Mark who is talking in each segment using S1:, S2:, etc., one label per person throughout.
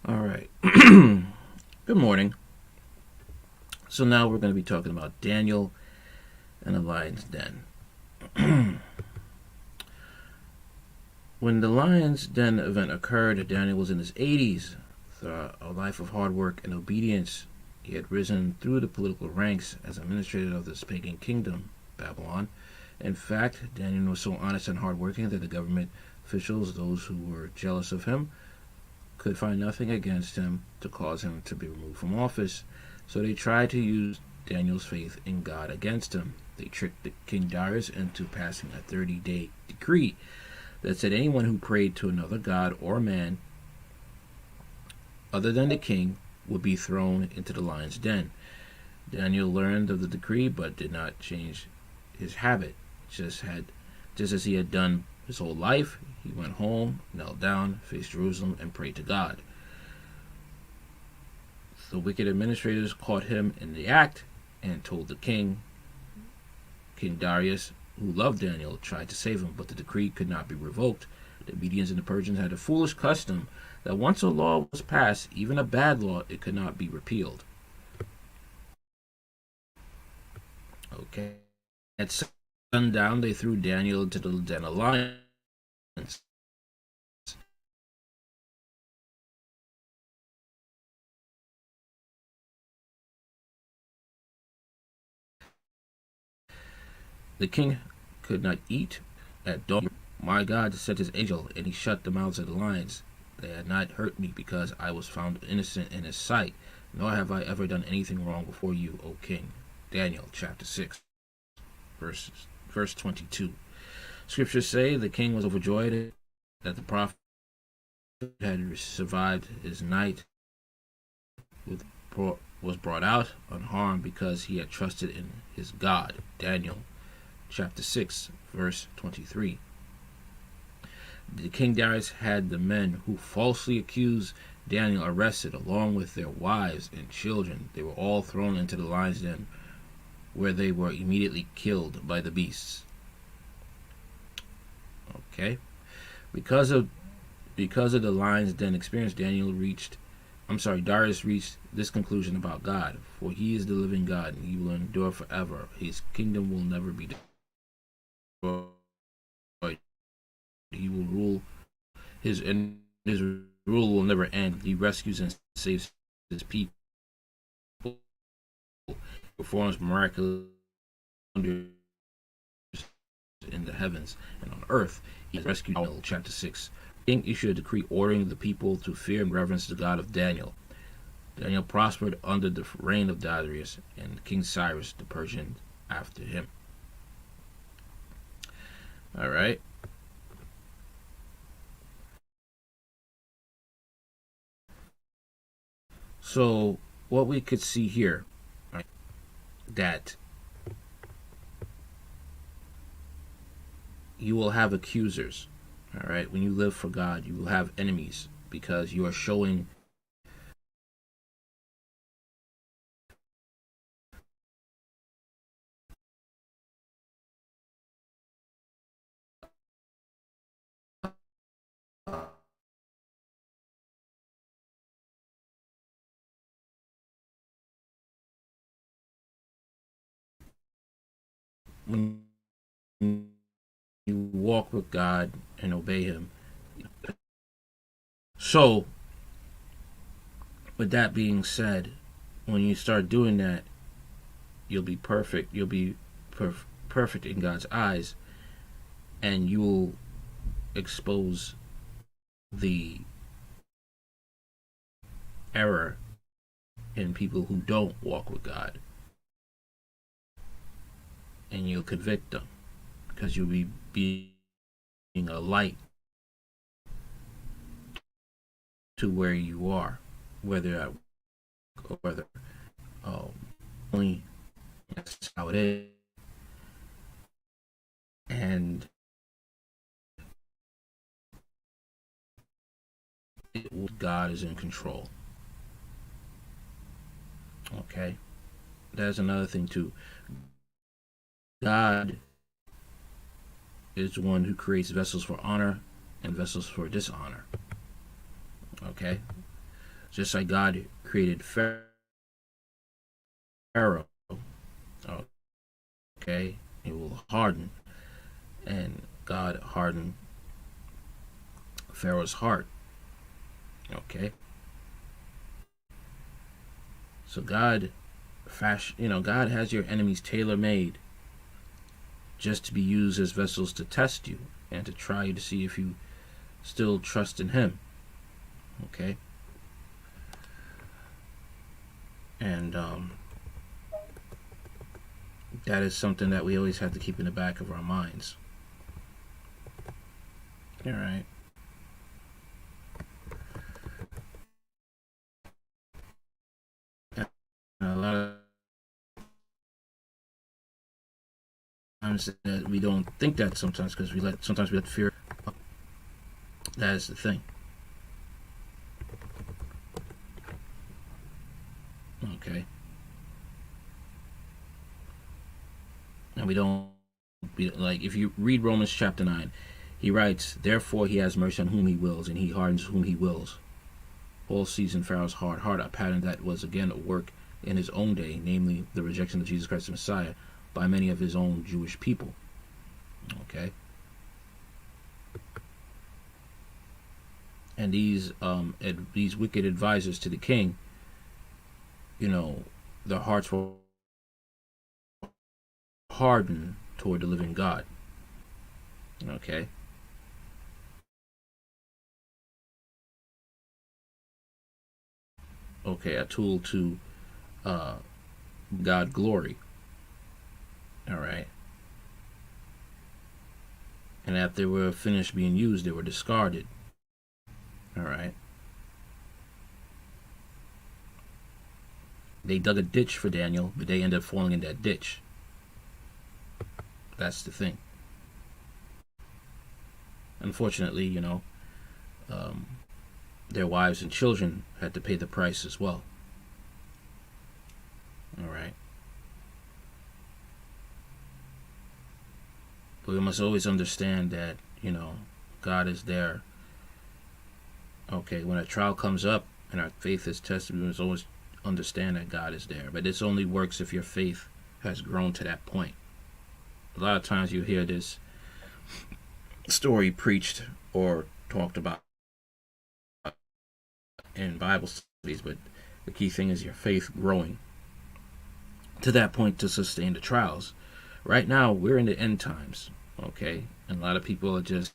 S1: All right. Good morning. So now we're going to be talking about Daniel and the lion's den. When the lion's den event occurred, Daniel was in his 80s. Through a life of hard work and obedience, he had risen through the political ranks as administrator of this pagan kingdom, Babylon. In fact, Daniel was so honest and hardworking that the government officials, those who were jealous of him, could find nothing against him to cause him to be removed from office. So they tried to use Daniel's faith in God against him. They tricked King Darius into passing a 30-day decree that said anyone who prayed to another god or man other than the king would be thrown into the lion's den. Daniel learned of the decree but did not change his habit. Just as he had done his whole life, he went home, knelt down, faced Jerusalem, and prayed to God. The wicked administrators caught him in the act and told the king. King Darius, who loved Daniel, tried to save him, but the decree could not be revoked. The Medians and the Persians had a foolish custom that once a law was passed, even a bad law, it could not be repealed. Okay. At sundown, they threw Daniel into the den of lions. The king could not eat at dawn. My God sent his angel, and he shut the mouths of the lions. They had not hurt me because I was found innocent in his sight, nor have I ever done anything wrong before you, O king. Daniel chapter 6, verse 22. Scriptures say the king was overjoyed that the prophet had survived his night with was brought out unharmed because he had trusted in his God. Daniel chapter 6, verse 23. The King Darius had the men who falsely accused Daniel arrested along with their wives and children. They were all thrown into the lion's den where they were immediately killed by the beasts. Okay? Because of the lion's den experience, Darius reached this conclusion about God. For he is the living God, and he will endure forever. His kingdom will never be destroyed. He will rule his rule will never end. He rescues and saves his people. Performs miraculous wonders in the heavens and on earth. He has rescued Daniel, chapter 6. The king issued a decree ordering the people to fear and reverence the God of Daniel. Daniel prospered under the reign of Darius and King Cyrus the Persian after him. All right. So what we could see here, right, that you will have accusers. All right. When you live for God, you will have enemies because you are showing when you walk with God and obey Him. So, with that being said, when you start doing that, you'll be perfect. You'll be perfect in God's eyes, and you will expose the error in people who don't walk with God, and you'll convict them because you'll be being a light to where you are, whether at or whether only that's how it is, and God is in control. Okay, that's another thing too. God is one who creates vessels for honor and vessels for dishonor. Okay, Just like God created Pharaoh, okay, he will harden, and God hardened Pharaoh's heart, okay. So God has your enemies tailor made just to be used as vessels to test you and to try you to see if you still trust in Him, okay. And that is something that we always have to keep in the back of our minds. All right. A lot of times that we don't think that sometimes because sometimes we let fear. That is the thing. Okay. And like if you read Romans chapter 9, he writes, "Therefore he has mercy on whom he wills, and he hardens whom he wills." Paul sees in Pharaoh's heart a pattern that was again at work in his own day, namely the rejection of Jesus Christ the Messiah by many of his own Jewish people. Okay. And these wicked advisors to the king, their hearts were hardened toward the living God. Okay. Okay, a tool to God glory. All right. And after they were finished being used, they were discarded. All right. They dug a ditch for Daniel, but they ended up falling in that ditch. That's the thing. Unfortunately, their wives and children had to pay the price as well. All right. But we must always understand that, God is there. Okay, when a trial comes up and our faith is tested, we must always understand that God is there. But this only works if your faith has grown to that point. A lot of times you hear this story preached or talked about in Bible studies, but the key thing is your faith growing to that point to sustain the trials. Right now, we're in the end times, okay? And a lot of people are just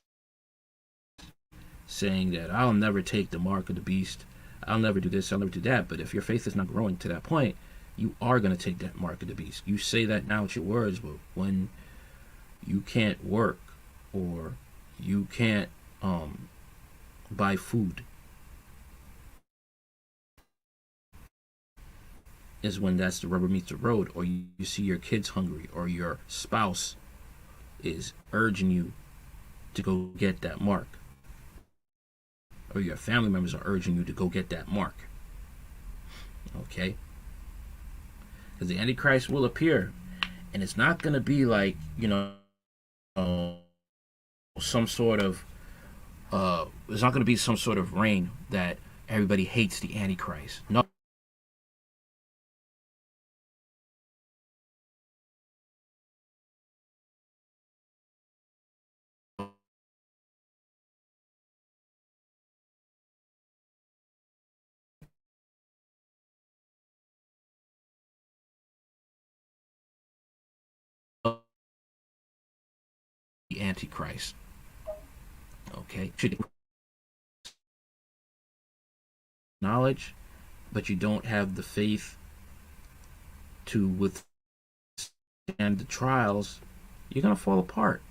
S1: saying that I'll never take the mark of the beast, I'll never do this, I'll never do that. But if your faith is not growing to that point, you are going to take that mark of the beast. You say that now with your words, but when you can't work or you can't buy food, is when that's the rubber meets the road, or you see your kids hungry, or your spouse is urging you to go get that mark, or your family members are urging you to go get that mark. Okay? Because the Antichrist will appear, and it's not going to be like, some sort of, there's not going to be some sort of reign that everybody hates the Antichrist. No. The Antichrist. Okay? Should knowledge, but you don't have the faith to withstand the trials, you're going to fall apart.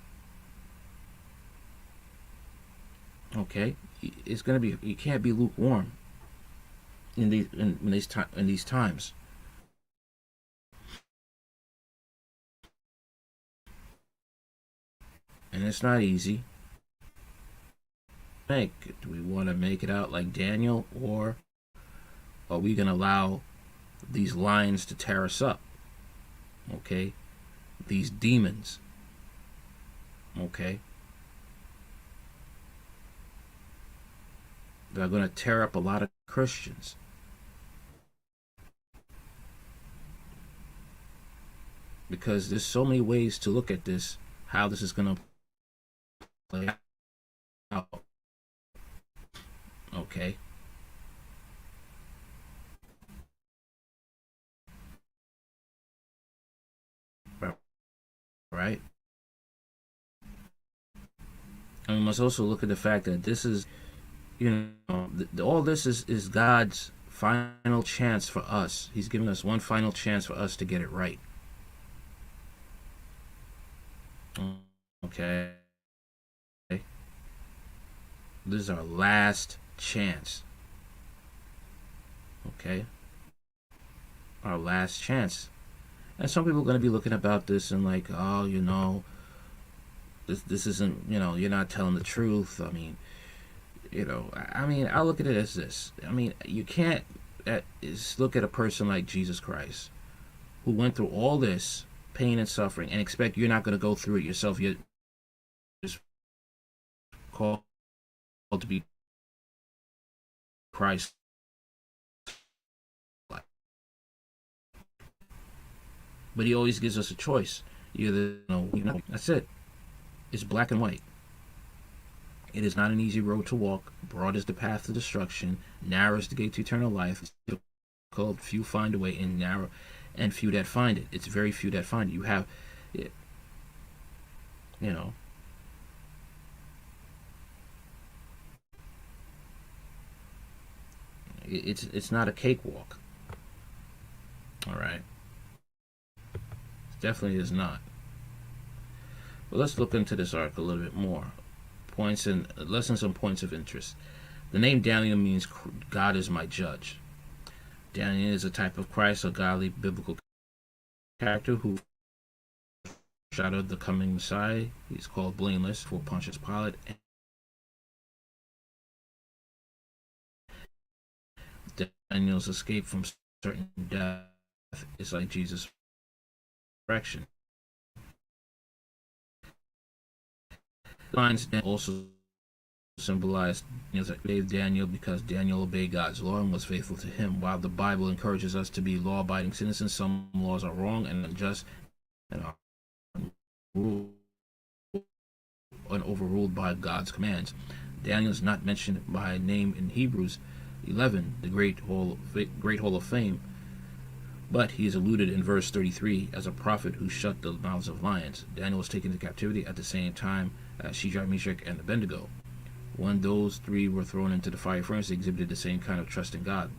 S1: Okay? It's going to be, you can't be lukewarm in these times. And it's not easy. Do we want to make it out like Daniel, or are we going to allow these lions to tear us up? Okay? These demons. Okay? that are going to tear up a lot of Christians. Because there's so many ways to look at this, how this is going to play out. Okay. Right? And we must also look at the fact that this is, all this is God's final chance for us. He's giving us one final chance for us to get it right. Okay. This is our last chance. Okay. Our last chance. And some people are going to be looking about this and like, oh, this isn't, you're not telling the truth. I mean, I look at it as this. I mean, you can't look at a person like Jesus Christ who went through all this pain and suffering and expect you're not going to go through it yourself. You're just called to be Christ. But he always gives us a choice. Either, that's it. It's black and white. It is not an easy road to walk. Broad is the path to destruction. Narrow is the gate to eternal life. It's difficult. Few find a way, and narrow, and few that find it. It's very few that find it. You have, it's not a cakewalk. All right. Definitely is not. But let's look into this article a little bit more. Points and lessons and points of interest. The name Daniel means God is my judge. Daniel is a type of Christ, a godly biblical character who foreshadowed the coming Messiah. He's called blameless for Pontius Pilate. Daniel's escape from certain death is like Jesus' resurrection. Lines also symbolize Daniel because Daniel obeyed God's law and was faithful to him. While the Bible encourages us to be law-abiding citizens, some laws are wrong and unjust and are overruled by God's commands. Daniel is not mentioned by name in Hebrews 11, the great hall of fame, but he is alluded in verse 33 as a prophet who shut the mouths of lions. Daniel was taken into captivity at the same time as Shadrach, Meshach, and Abednego. When those three were thrown into the fire furnace, they exhibited the same kind of trust in God.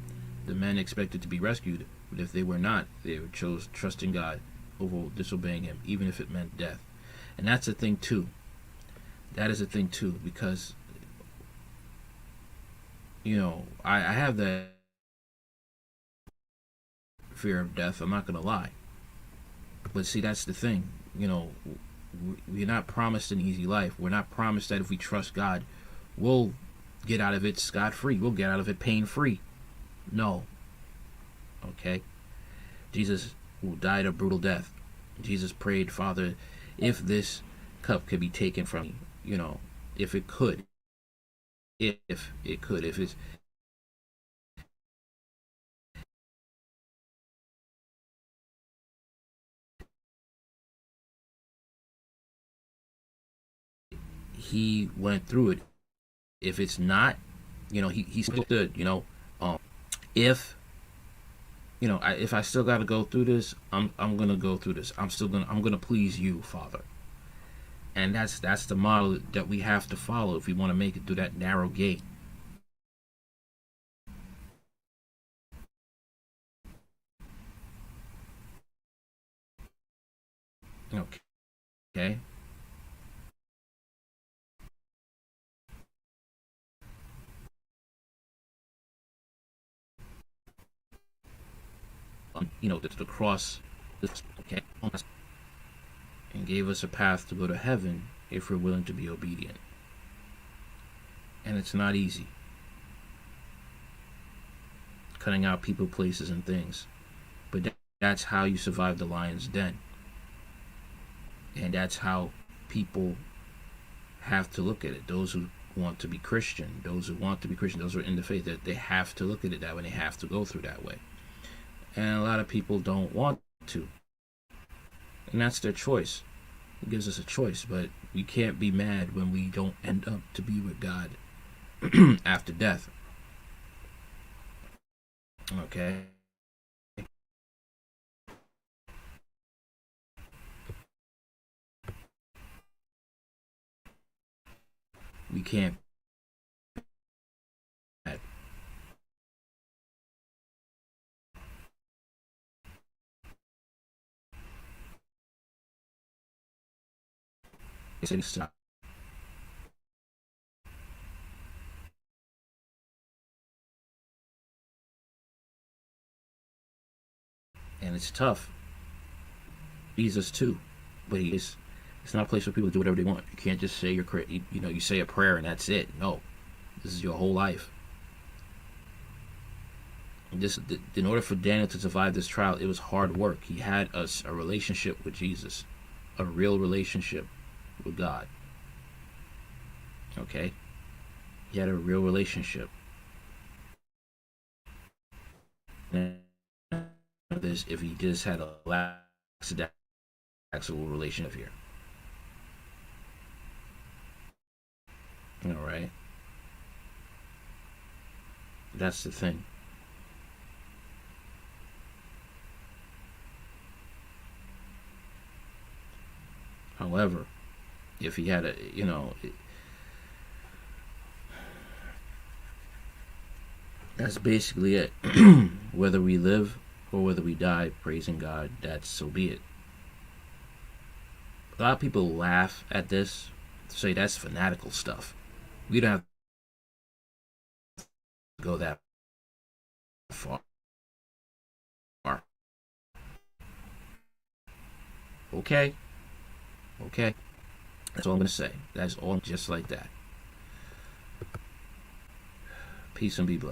S1: The men expected to be rescued, but if they were not, they chose trusting God over disobeying him, even if it meant death. And that's a thing too. That is a thing too, because I have that fear of death. I'm not going to lie. But see, that's the thing. We're not promised an easy life. We're not promised that if we trust God, we'll get out of it scot-free. We'll get out of it pain-free. No. Okay? Jesus died a brutal death. Jesus prayed, Father, if this cup could be taken from me, if it could. If it could. If it's he went through it. If it's not, he stood. If if I still got to go through this, I'm gonna go through this. I'm gonna please you, Father. And that's the model that we have to follow if we want to make it through that narrow gate. Okay. The cross, okay, and gave us a path to go to heaven if we're willing to be obedient. And it's not easy. Cutting out people, places, and things. But that's how you survive the lion's den. And that's how people have to look at it. Those who want to be Christian. Those who want to be Christian, those who are in the faith, that they have to look at it that way. They have to go through that way. And a lot of people don't want to. And that's their choice. It gives us a choice, but we can't be mad when we don't end up to be with God after death. Okay? We can't be mad. It's not. And it's tough. Jesus too, but it's not a place where people do whatever they want. You can't just say you say a prayer and that's it. No, this is your whole life. In order for Daniel to survive this trial, it was hard work. He had a relationship with Jesus, a real relationship with God. Okay, he had a real relationship. This if he just had a lackadaisical relationship here. All right, that's the thing. However, if he had that's basically it. Whether we live or whether we die praising God, that's so be it. A lot of people laugh at this, say that's fanatical stuff. We don't have to go that far. Okay, okay. That's all I'm gonna say. That's all, just like that. Peace and be blessed.